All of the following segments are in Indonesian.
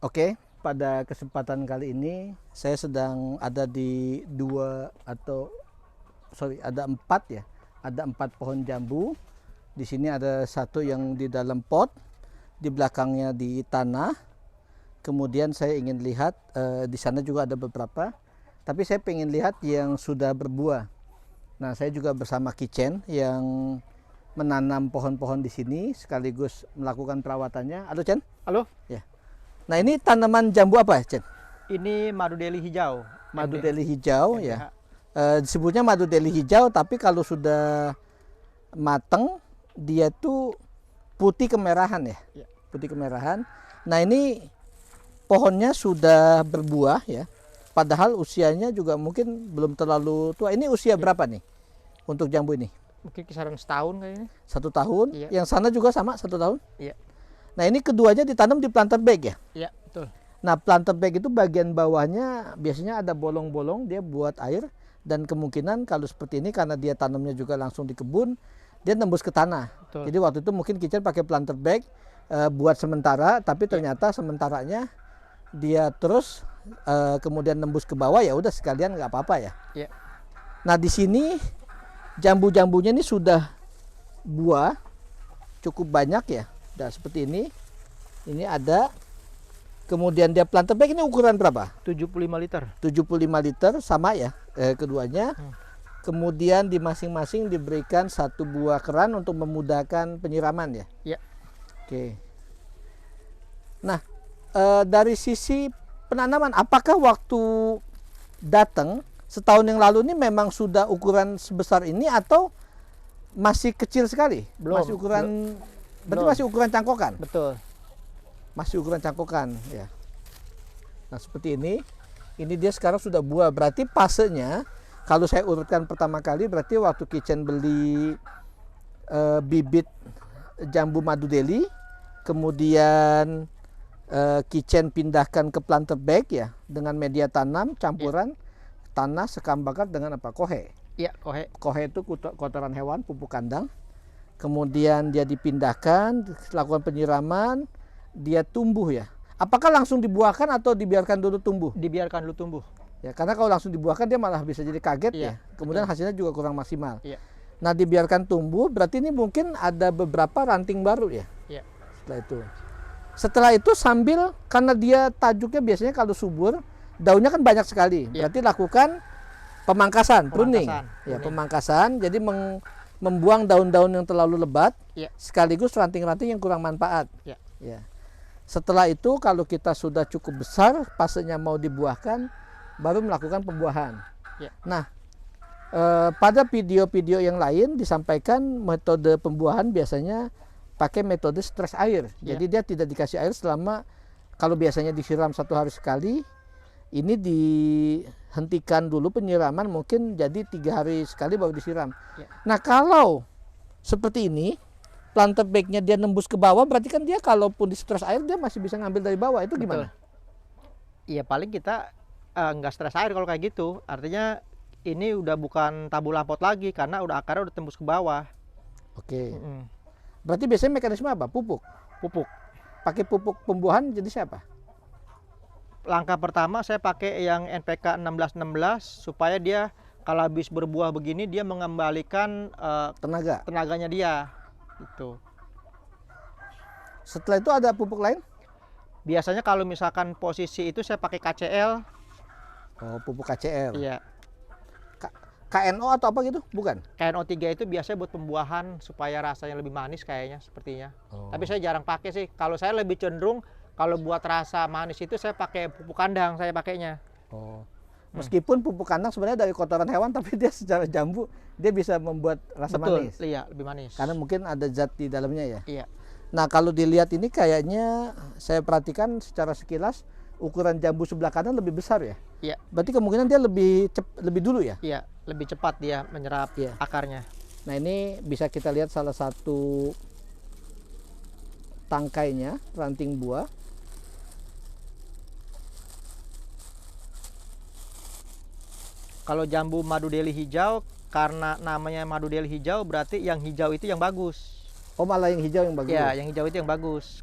Oke, pada kesempatan kali ini saya sedang ada di ada empat ya, ada 4 pohon jambu. Di sini ada satu yang di dalam pot, di belakangnya di tanah. Kemudian saya ingin lihat di sana juga ada beberapa, tapi saya ingin lihat yang sudah berbuah. Nah, saya juga bersama Kichen yang menanam pohon-pohon di sini sekaligus melakukan perawatannya. Halo Chen. Halo, Ya. Nah, ini tanaman jambu apa Chen? ini madu deli hijau. Madu deli hijau MDH. ya. Disebutnya madu deli hijau, tapi kalau sudah mateng dia tuh putih kemerahan ya. Ya. Putih kemerahan. Nah, ini pohonnya sudah berbuah ya. Padahal usianya juga mungkin belum terlalu tua. Ini usia berapa nih untuk jambu ini? Mungkin kisaran setahun kayaknya. 1 tahun. Iya. Yang sana juga sama 1 tahun. Iya. Nah, ini keduanya ditanam di planter bag ya. Iya, betul. Nah, planter bag itu bagian bawahnya biasanya ada bolong-bolong, dia buat air, dan kemungkinan kalau seperti ini karena dia tanamnya juga langsung di kebun, dia tembus ke tanah. Betul. Jadi waktu itu mungkin Kichen pakai planter bag buat sementara, tapi ternyata sementaranya dia terus kemudian nembus ke bawah, ya udah sekalian nggak apa-apa ya. Iya. Nah, di sini jambu-jambunya ini sudah buah cukup banyak ya. Nah, seperti ini. Ini ada. Kemudian dia planter bag ini ukuran berapa? 75 liter. 75 liter sama ya keduanya. Kemudian di masing-masing diberikan 1 buah keran untuk memudahkan penyiraman ya. Iya. Oke. Nah, dari sisi penanaman, apakah waktu datang setahun yang lalu ini memang sudah ukuran sebesar ini atau masih kecil sekali? Belum. Masih ukuran, berarti Belum. masih ukuran cangkokan? Betul. Masih ukuran cangkokan ya. Nah, seperti ini dia sekarang sudah buah. Berarti fasenya kalau saya urutkan pertama kali, berarti waktu Kichen beli bibit jambu madu deli, kemudian Kichen pindahkan ke planter bag ya dengan media tanam campuran tanah sekam bakar dengan apa? Kohe. Iya, kohe. Kohe itu kotoran hewan, pupuk kandang. Kemudian dia dipindahkan, lakukan penyiraman, dia tumbuh ya. Apakah langsung dibuahkan atau dibiarkan dulu tumbuh? Dibiarkan dulu tumbuh. Ya, karena kalau langsung dibuahkan dia malah bisa jadi kaget Iya, ya. Kemudian hasilnya juga kurang maksimal. Iya. Nah, dibiarkan tumbuh berarti ini mungkin ada beberapa ranting baru ya. Iya. Setelah itu sambil, karena dia tajuknya biasanya kalau subur, daunnya kan banyak sekali. Iya. Berarti lakukan pemangkasan, pruning. Ya, pruning. pemangkasan. Jadi membuang daun-daun yang terlalu lebat, Iya. sekaligus ranting-ranting yang kurang manfaat. Iya. Ya. Setelah itu kalau kita sudah cukup besar, fasenya mau dibuahkan, baru melakukan pembuahan. Ya. Nah, pada video-video yang lain disampaikan metode pembuahan biasanya pakai metode stres air. Ya. Jadi dia tidak dikasih air selama, kalau biasanya disiram 1 hari sekali, ini dihentikan dulu penyiraman mungkin jadi 3 hari sekali baru disiram. Ya. Nah, kalau seperti ini, planter bag-nya dia nembus ke bawah, berarti kan dia kalaupun di stres air dia masih bisa ngambil dari bawah. Itu gimana? Iya, paling kita nggak stres air kalau kayak gitu. Artinya ini udah bukan tabur lampot lagi karena udah akarnya udah tembus ke bawah. Oke. Berarti biasanya mekanisme apa? Pupuk. Pupuk. Pakai pupuk pembuahan jenis apa? Langkah pertama saya pakai yang NPK 1616 supaya dia kalau habis berbuah begini dia mengembalikan tenaganya dia. Gitu. Setelah itu ada pupuk lain? Biasanya kalau misalkan posisi itu saya pakai KCL. Oh, pupuk KCL. Iya. KNO atau apa gitu? Bukan? KNO3 itu biasanya buat pembuahan supaya rasanya lebih manis kayaknya sepertinya. Oh. Tapi saya jarang pakai sih. Kalau saya lebih cenderung kalau buat rasa manis itu saya pakai pupuk kandang saya pakainya. Oh. Meskipun pupuk kandang sebenarnya dari kotoran hewan, tapi dia secara jambu dia bisa membuat rasa manis. Iya, lebih manis. Karena mungkin ada zat di dalamnya ya. Iya. Nah, kalau dilihat ini kayaknya saya perhatikan secara sekilas ukuran jambu sebelah kanan lebih besar ya. Iya. Berarti kemungkinan dia lebih dulu ya. Iya, lebih cepat dia menyerap akarnya. Nah, ini bisa kita lihat salah satu tangkainya, ranting buah. Kalau jambu madu deli hijau, karena namanya madu deli hijau, berarti yang hijau itu yang bagus. Oh, malah yang hijau yang bagus. Iya, yang hijau itu yang bagus.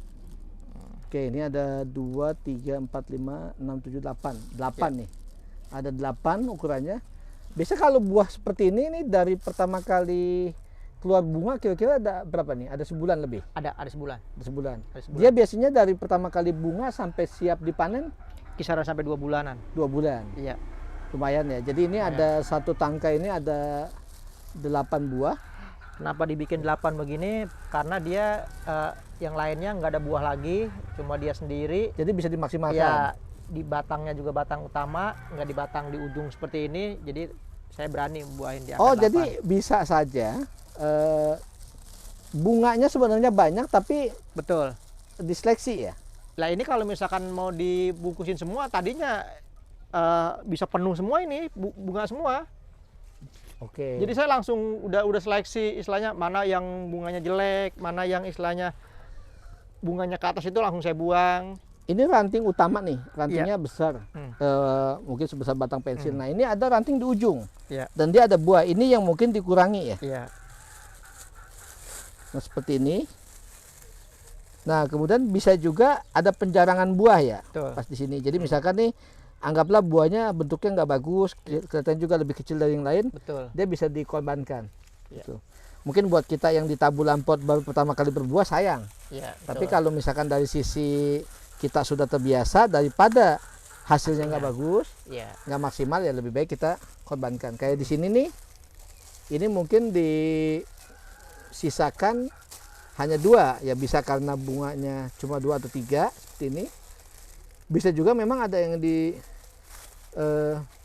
Oke, ini ada 2, 3, 4, 5, 6, 7, 8. 8 nih. Ada 8 ukurannya. Biasa kalau buah seperti ini dari pertama kali keluar bunga kira-kira ada berapa nih? Ada sebulan lebih? Ada sebulan. Ada sebulan. Ada sebulan. Dia biasanya dari pertama kali bunga sampai siap dipanen Kisaran sampai 2 bulanan. 2 bulan. Iya. Lumayan ya. Jadi ini ada satu tangkai ini ada 8 buah. Kenapa dibikin 8 begini? Karena dia yang lainnya nggak ada buah lagi, cuma dia sendiri. Jadi bisa dimaksimalkan. Ya, di batangnya juga batang utama, nggak di batang di ujung seperti ini. Jadi saya berani buahin di angka Oh, 8. jadi bisa saja bunganya sebenarnya banyak tapi Betul. diseleksi ya. Lah ini kalau misalkan mau dibungkusin semua, tadinya bisa penuh semua ini bunga semua. Oke. Jadi saya langsung udah seleksi istilahnya mana yang bunganya jelek, mana yang istilahnya bunganya ke atas itu langsung saya buang. Ini ranting utama nih, rantingnya besar, mungkin sebesar batang pensil. Nah ini ada ranting di ujung, dan dia ada buah. Ini yang mungkin dikurangi ya. Iya. Nah seperti ini. Nah kemudian bisa juga ada penjarangan buah ya, Betul. pas di sini. Jadi misalkan nih, anggaplah buahnya bentuknya nggak bagus, kelihatan juga lebih kecil dari yang lain. Betul. Dia bisa dikorbankan. Ya. Gitu. Mungkin buat kita yang di tabu lampot baru pertama kali berbuah sayang. Ya, Tapi kalau misalkan dari sisi kita sudah terbiasa, daripada hasilnya nggak bagus, nggak maksimal, ya lebih baik kita korbankan. Kayak di sini nih, ini mungkin disisakan hanya 2, ya bisa karena bunganya cuma 2 atau 3 seperti ini. Bisa juga memang ada yang di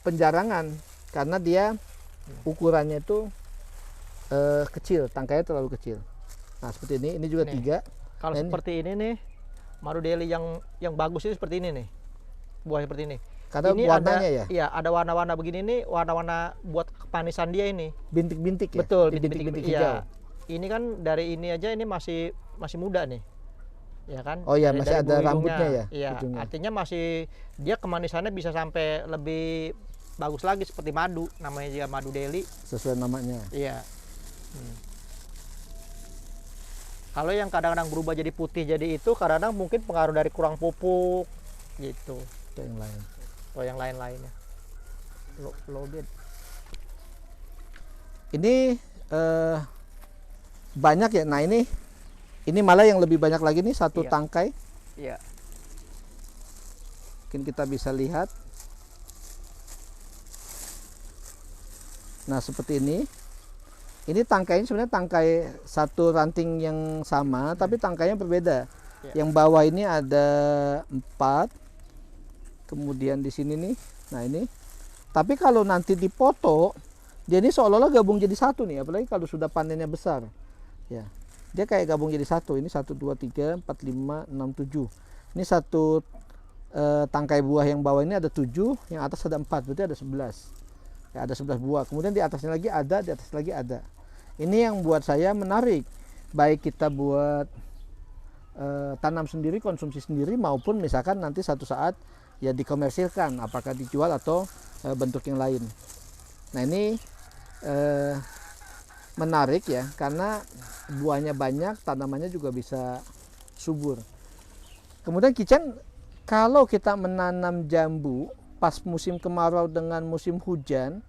penjarangan karena dia ukurannya itu kecil, tangkainya terlalu kecil. Nah seperti ini juga nih, 3. Kalau seperti ini nih, madu deli yang bagus itu seperti ini nih, buah seperti ini. Karena ini warnanya ada, ya? Iya, ada warna-warna begini nih, warna-warna buat kepanisan dia ini. Bintik-bintik ya? Betul, bintik-bintik hijau. Iya. Ini kan dari ini aja ini masih muda nih. Ya kan? Oh iya, dari masih ada bulu rambutnya ya? Iya, ujungnya. artinya masih dia kemanisannya bisa sampai lebih bagus lagi seperti madu, namanya juga madu deli. Sesuai namanya. Iya. Kalau yang kadang-kadang berubah jadi putih jadi itu kadang-kadang mungkin pengaruh dari kurang pupuk gitu. Atau yang lain. Atau yang lain-lainnya. Loaded. Ini banyak ya. Nah ini malah yang lebih banyak lagi nih, satu tangkai. Iya. Mungkin kita bisa lihat. Nah seperti ini. Ini tangkainya sebenarnya tangkai satu ranting yang sama, tapi tangkainya berbeda. Yang bawah ini ada 4. Kemudian di sini nih. Nah ini. Tapi kalau nanti dipoto, dia ini seolah-olah gabung jadi satu nih, apalagi kalau sudah panennya besar. Ya. Dia kayak gabung jadi satu. Ini 1 2 3 4 5 6 7. Ini satu tangkai buah yang bawah ini ada 7, yang atas ada 4, berarti ada 11. Ya, ada 11 buah. Kemudian di atasnya lagi ada, di atas lagi ada. Ini yang buat saya menarik. Baik kita buat tanam sendiri, konsumsi sendiri, maupun misalkan nanti satu saat ya dikomersilkan, apakah dijual atau bentuk yang lain. Nah ini menarik ya, karena buahnya banyak, tanamannya juga bisa subur. Kemudian Kicen, kalau kita menanam jambu pas musim kemarau dengan musim hujan,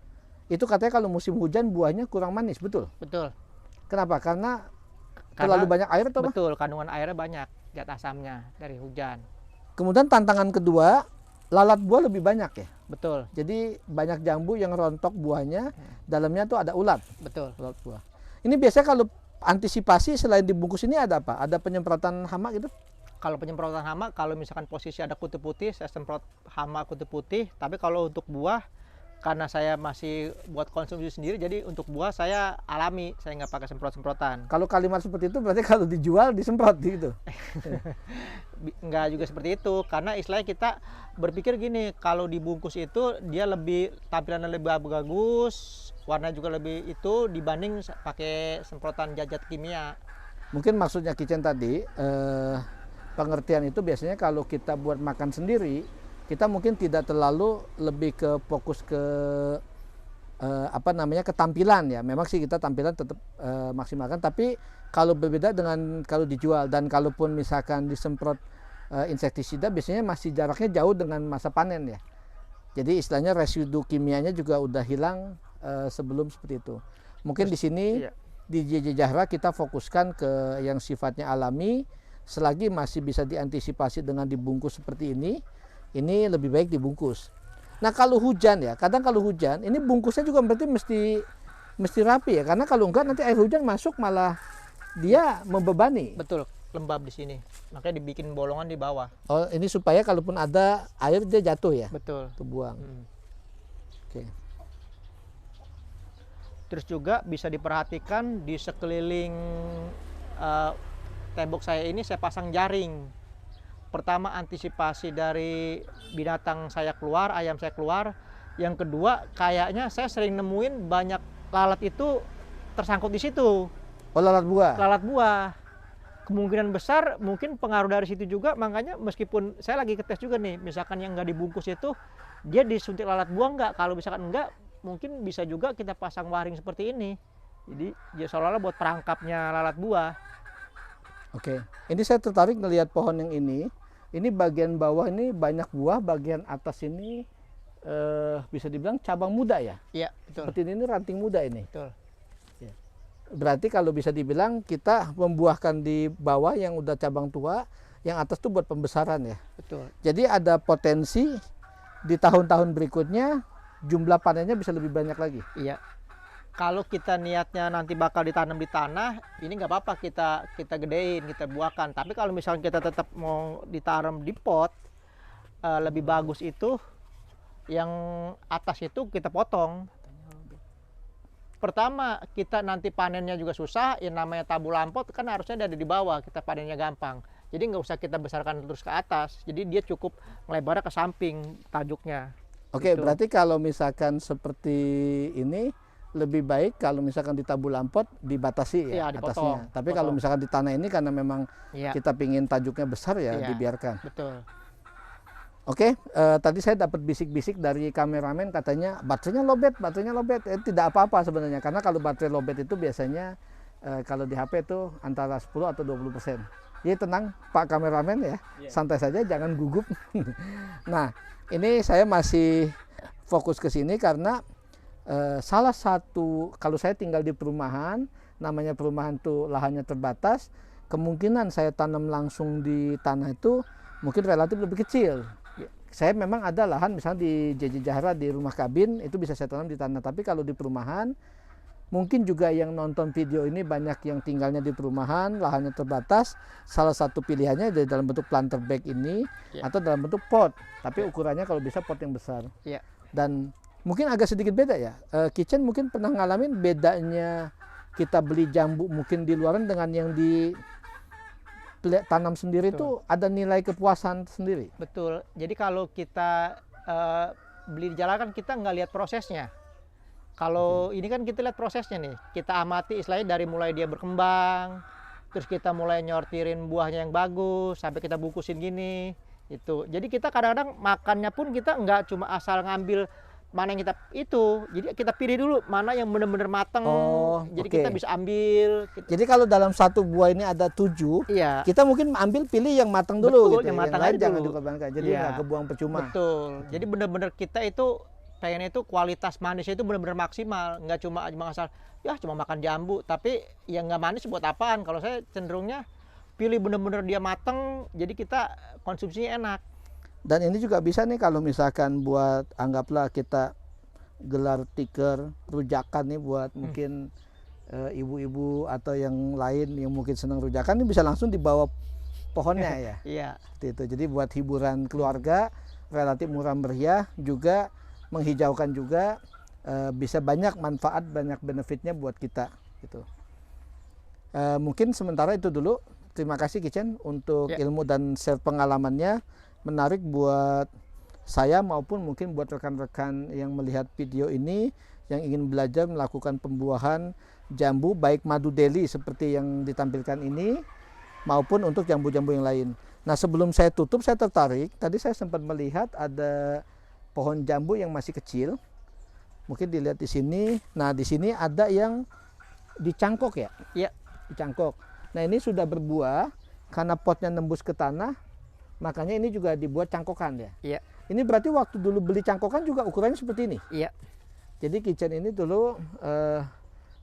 itu katanya kalau musim hujan buahnya kurang manis, betul? Betul. Kenapa? Karena terlalu banyak air atau apa? Betul, kandungan airnya banyak, zat asamnya dari hujan. Kemudian tantangan kedua, lalat buah lebih banyak ya? Betul. Jadi banyak jambu yang rontok buahnya, dalamnya tuh ada ulat. Betul. Ulat buah. Ini biasanya kalau antisipasi selain dibungkus ini ada apa? Ada penyemprotan hama gitu? Kalau penyemprotan hama, kalau misalkan posisi ada kutu putih, saya semprot hama kutu putih. Tapi kalau untuk buah, karena saya masih buat konsumsi sendiri, jadi untuk buah saya alami, saya nggak pakai semprot-semprotan. Kalau kalimat seperti itu berarti kalau dijual disemprot gitu? Nggak juga seperti itu, karena istilahnya kita berpikir gini, kalau dibungkus itu dia lebih tampilannya lebih bagus, warna juga lebih itu dibanding pakai semprotan zat kimia. Mungkin maksudnya Kicen tadi, pengertian itu biasanya kalau kita buat makan sendiri, kita mungkin tidak terlalu lebih ke fokus ke ketampilan ya. Memang sih kita tampilan tetap maksimalkan, tapi kalau berbeda dengan kalau dijual, dan kalaupun misalkan disemprot insektisida biasanya masih jaraknya jauh dengan masa panen ya. Jadi istilahnya residu kimianya juga udah hilang sebelum seperti itu. Mungkin di sini iya. di JJ Zahra kita fokuskan ke yang sifatnya alami. Selagi masih bisa diantisipasi dengan dibungkus seperti ini lebih baik dibungkus. Nah kalau hujan ya, kadang kalau hujan ini bungkusnya juga berarti mesti rapi ya, karena kalau enggak nanti air hujan masuk malah dia membebani. Betul, lembab di sini. Makanya dibikin bolongan di bawah. Oh ini supaya kalaupun ada air dia jatuh ya, Betul. terbuang. Mm. Oke. Terus juga bisa diperhatikan di sekeliling tembok saya ini saya pasang jaring. Pertama antisipasi dari binatang saya keluar, ayam saya keluar. Yang kedua kayaknya saya sering nemuin banyak lalat itu tersangkut di situ. Oh lalat buah. Lalat buah. Kemungkinan besar mungkin pengaruh dari situ juga, makanya meskipun saya lagi ketes juga nih, misalkan yang nggak dibungkus itu dia disuntik lalat buah nggak? Kalau misalkan enggak, mungkin bisa juga kita pasang waring seperti ini. Jadi ya seolah-olah buat perangkapnya lalat buah. Oke, ini saya tertarik melihat pohon yang ini. Ini bagian bawah ini banyak buah, bagian atas ini bisa dibilang cabang muda ya. Iya, betul. Seperti ini ranting muda ini. Betul. Berarti kalau bisa dibilang kita membuahkan di bawah yang udah cabang tua, yang atas tuh buat pembesaran ya. Betul. Jadi ada potensi di tahun-tahun berikutnya jumlah panennya bisa lebih banyak lagi. Iya. Kalau kita niatnya nanti bakal ditanam di tanah, ini nggak apa-apa kita gedein, kita buahkan. Tapi kalau misalnya kita tetap mau ditanam di pot, lebih bagus itu yang atas itu kita potong. Pertama kita nanti panennya juga susah, yang namanya tabu lampot kan harusnya ada di bawah, kita panennya gampang. Jadi nggak usah kita besarkan terus ke atas, jadi dia cukup melebarnya ke samping tajuknya. Oke, Gitu. berarti kalau misalkan seperti ini lebih baik kalau misalkan di tabu lampot dibatasi ya, Iya, dipotong. atasnya. Tapi kalau misalkan di tanah ini karena memang Iya, kita pingin tajuknya besar ya Iya. dibiarkan. betul. Oke, tadi saya dapat bisik-bisik dari kameramen katanya baterainya lowbat. Tidak apa-apa sebenarnya, karena kalau baterai lowbat itu biasanya kalau di HP itu antara 10 atau 20%. Jadi tenang Pak kameramen ya, santai saja, jangan gugup. Nah, ini saya masih fokus ke sini karena salah satu, kalau saya tinggal di perumahan, namanya perumahan tuh lahannya terbatas, kemungkinan saya tanam langsung di tanah itu mungkin relatif lebih kecil. Saya memang ada lahan misalnya di JJ Zahra di rumah kabin itu bisa saya tanam di tanah, tapi kalau di perumahan mungkin juga yang nonton video ini banyak yang tinggalnya di perumahan, lahannya terbatas, salah satu pilihannya dari dalam bentuk planter bag ini atau dalam bentuk pot, tapi ukurannya kalau bisa pot yang besar. Dan mungkin agak sedikit beda ya, Kitchen mungkin pernah ngalamin bedanya kita beli jambu mungkin di luaran dengan yang di tanam sendiri. Itu ada nilai kepuasan sendiri. Betul. Jadi kalau kita beli di jalan kan kita nggak lihat prosesnya. Kalau ini kan kita lihat prosesnya nih. Kita amati istilahnya dari mulai dia berkembang, terus kita mulai nyortirin buahnya yang bagus, sampai kita bungkusin gini. Itu. Jadi kita kadang-kadang makannya pun kita nggak cuma asal ngambil mana yang kita itu, jadi kita pilih dulu mana yang benar-benar matang. Jadi kita bisa ambil. Jadi kalau dalam satu buah ini ada 7, kita mungkin pilih yang matang dulu. Betul, gitu. yang matang lain aja jangan dulu. dikorbankan. Jadi nggak kebuang percuma. Betul. Jadi benar-benar kita itu pengen itu kualitas manisnya itu benar-benar maksimal, nggak cuma asal ya cuma makan jambu, tapi yang nggak manis buat apaan? Kalau saya cenderungnya pilih benar-benar dia matang, jadi kita konsumsinya enak. Dan ini juga bisa nih kalau misalkan buat anggaplah kita gelar tikar rujakan nih buat mungkin ibu-ibu atau yang lain yang mungkin senang rujakan, ini bisa langsung dibawa pohonnya ya. Iya. Seperti itu. Jadi buat hiburan keluarga relatif murah meriah, juga menghijaukan juga, bisa banyak manfaat, banyak benefitnya buat kita gitu. Mungkin sementara itu dulu. Terima kasih Kitchen untuk ilmu dan share pengalamannya. Menarik buat saya maupun mungkin buat rekan-rekan yang melihat video ini yang ingin belajar melakukan pembuahan jambu baik madu Delhi seperti yang ditampilkan ini maupun untuk jambu-jambu yang lain. Nah, sebelum saya tutup, saya tertarik, tadi saya sempat melihat ada pohon jambu yang masih kecil. Mungkin dilihat di sini. Nah, di sini ada yang dicangkok ya? Iya, dicangkok. Nah, ini sudah berbuah karena potnya nembus ke tanah. Makanya ini juga dibuat cangkokan ya. Iya. Ini berarti waktu dulu beli cangkokan juga ukurannya seperti ini. Iya. Jadi kitchen ini dulu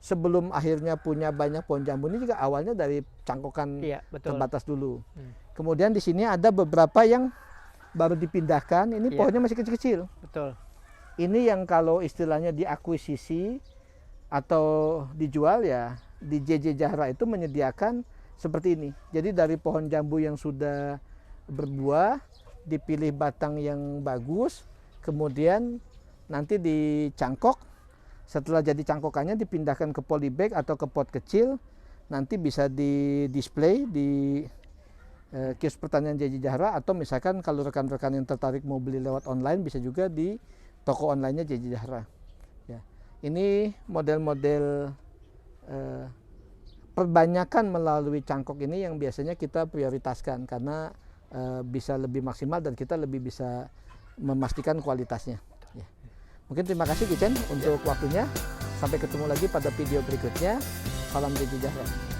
sebelum akhirnya punya banyak pohon jambu ini juga awalnya dari cangkokan Iya, betul. terbatas dulu. Hmm. Kemudian di sini ada beberapa yang baru dipindahkan. Ini Iya. pohonnya masih kecil-kecil. Betul. Ini yang kalau istilahnya diakuisisi atau dijual ya, di JJ Zahra itu menyediakan seperti ini. Jadi dari pohon jambu yang sudah berbuah, dipilih batang yang bagus, kemudian nanti dicangkok. Setelah jadi cangkokannya dipindahkan ke polybag atau ke pot kecil, nanti bisa di display di kios pertanian JJ Zahra, atau misalkan kalau rekan-rekan yang tertarik mau beli lewat online bisa juga di toko online-nya JJ Zahra. Ya. Ini model-model perbanyakan melalui cangkok ini yang biasanya kita prioritaskan karena bisa lebih maksimal dan kita lebih bisa memastikan kualitasnya. Ya. Mungkin terima kasih Kitchen untuk waktunya. Sampai ketemu lagi pada video berikutnya. Salam JJ Zahra.